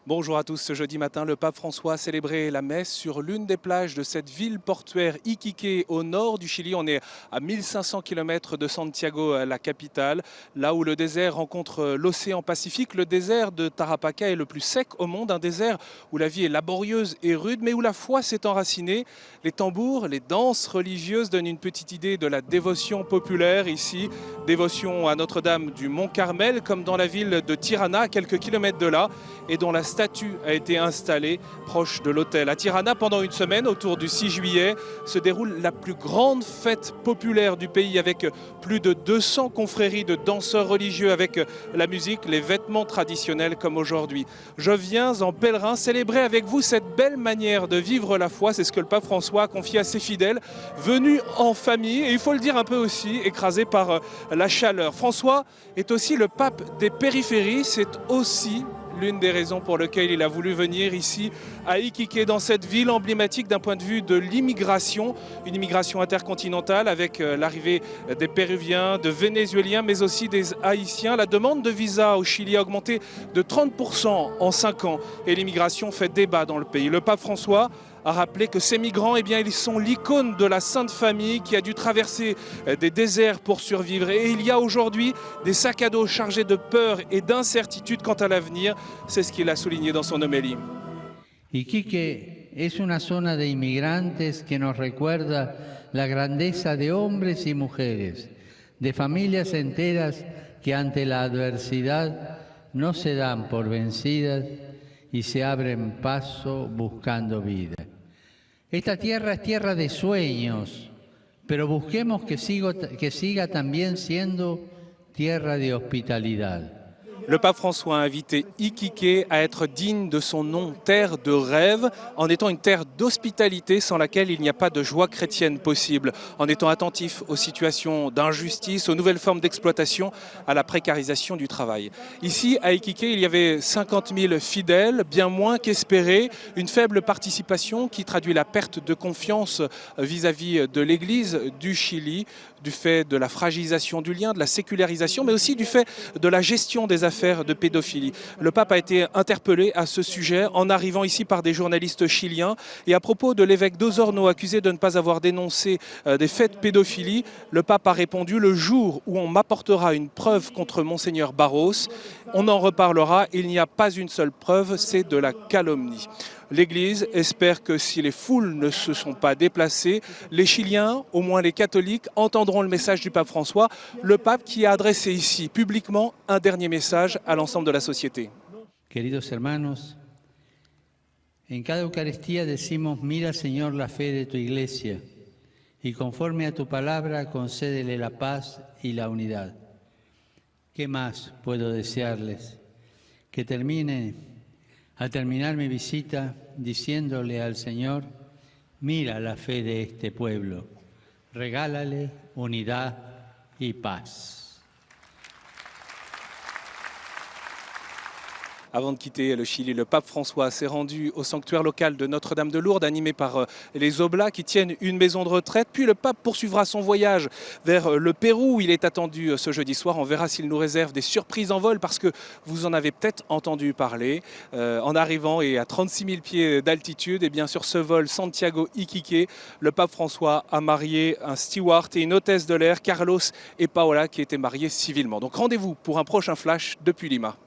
Bonjour à tous. Ce jeudi matin, le pape François a célébré la messe sur l'une des plages de cette ville portuaire Iquique au nord du Chili. On est à 1500 km de Santiago, la capitale, là où le désert rencontre l'océan Pacifique. Le désert de Tarapacá est le plus sec au monde, un désert où la vie est laborieuse et rude, mais où la foi s'est enracinée. Les tambours, les danses religieuses donnent une petite idée de la dévotion populaire ici. Dévotion à Notre-Dame du Mont-Carmel, comme dans la ville de Tirana, à quelques kilomètres de là, et dont la statue a été installée proche de l'hôtel. À Tirana, pendant une semaine, autour du 6 juillet, se déroule la plus grande fête populaire du pays, avec plus de 200 confréries de danseurs religieux, avec la musique, les vêtements traditionnels comme aujourd'hui. Je viens en pèlerin célébrer avec vous cette belle manière de vivre la foi. C'est ce que le pape François a confié à ses fidèles, venus en famille, et il faut le dire un peu aussi, écrasés par la chaleur. François est aussi le pape des périphéries, c'est aussi l'une des raisons pour lesquelles il a voulu venir ici à Iquique, dans cette ville emblématique d'un point de vue de l'immigration, une immigration intercontinentale avec l'arrivée des Péruviens, de Vénézuéliens, mais aussi des Haïtiens. La demande de visa au Chili a augmenté de 30% en 5 ans et l'immigration fait débat dans le pays. Le pape François a rappelé que ces migrants, ils sont l'icône de la Sainte Famille qui a dû traverser des déserts pour survivre. Et il y a aujourd'hui des sacs à dos chargés de peur et d'incertitude quant à l'avenir. C'est ce qu'il a souligné dans son homélie. Iquique es una zona de inmigrantes que nos recuerda la grandeza de hombres y mujeres, de familias enteras que ante la adversidad no se dan por vencidas y se abren paso buscando vida. Esta tierra es tierra de sueños, pero busquemos que siga también siendo tierra de hospitalidad. Le pape François a invité Iquique à être digne de son nom, terre de rêve, en étant une terre d'hospitalité sans laquelle il n'y a pas de joie chrétienne possible, en étant attentif aux situations d'injustice, aux nouvelles formes d'exploitation, à la précarisation du travail. Ici, à Iquique, il y avait 50 000 fidèles, bien moins qu'espéré, une faible participation qui traduit la perte de confiance vis-à-vis de l'Église du Chili, du fait de la fragilisation du lien, de la sécularisation, mais aussi du fait de la gestion des affaires de pédophilie. Le pape a été interpellé à ce sujet en arrivant ici par des journalistes chiliens. Et à propos de l'évêque d'Osorno, accusé de ne pas avoir dénoncé des faits de pédophilie, le pape a répondu: le jour où on m'apportera une preuve contre Monseigneur Barros, on en reparlera. Il n'y a pas une seule preuve, c'est de la calomnie. L'Église espère que si les foules ne se sont pas déplacées, les Chiliens, au moins les catholiques, entendront le message du pape François, le pape qui a adressé ici publiquement un dernier message à l'ensemble de la société. Queridos hermanos, en cada Eucaristía decimos: mira, Señor, la fe de tu Iglesia, y conforme a tu palabra concédele la paz y la unidad. ¿Qué más puedo desearles? Al terminar mi visita, diciéndole al Señor: mira la fe de este pueblo, regálale unidad y paz. Avant de quitter le Chili, le pape François s'est rendu au sanctuaire local de Notre-Dame de Lourdes, animé par les Oblats qui tiennent une maison de retraite. Puis le pape poursuivra son voyage vers le Pérou où il est attendu ce jeudi soir. On verra s'il nous réserve des surprises en vol, parce que vous en avez peut-être entendu parler. En arrivant et à 36 000 pieds d'altitude, et bien sur ce vol Santiago-Iquique, le pape François a marié un steward et une hôtesse de l'air, Carlos et Paola, qui étaient mariés civilement. Donc rendez-vous pour un prochain flash depuis Lima.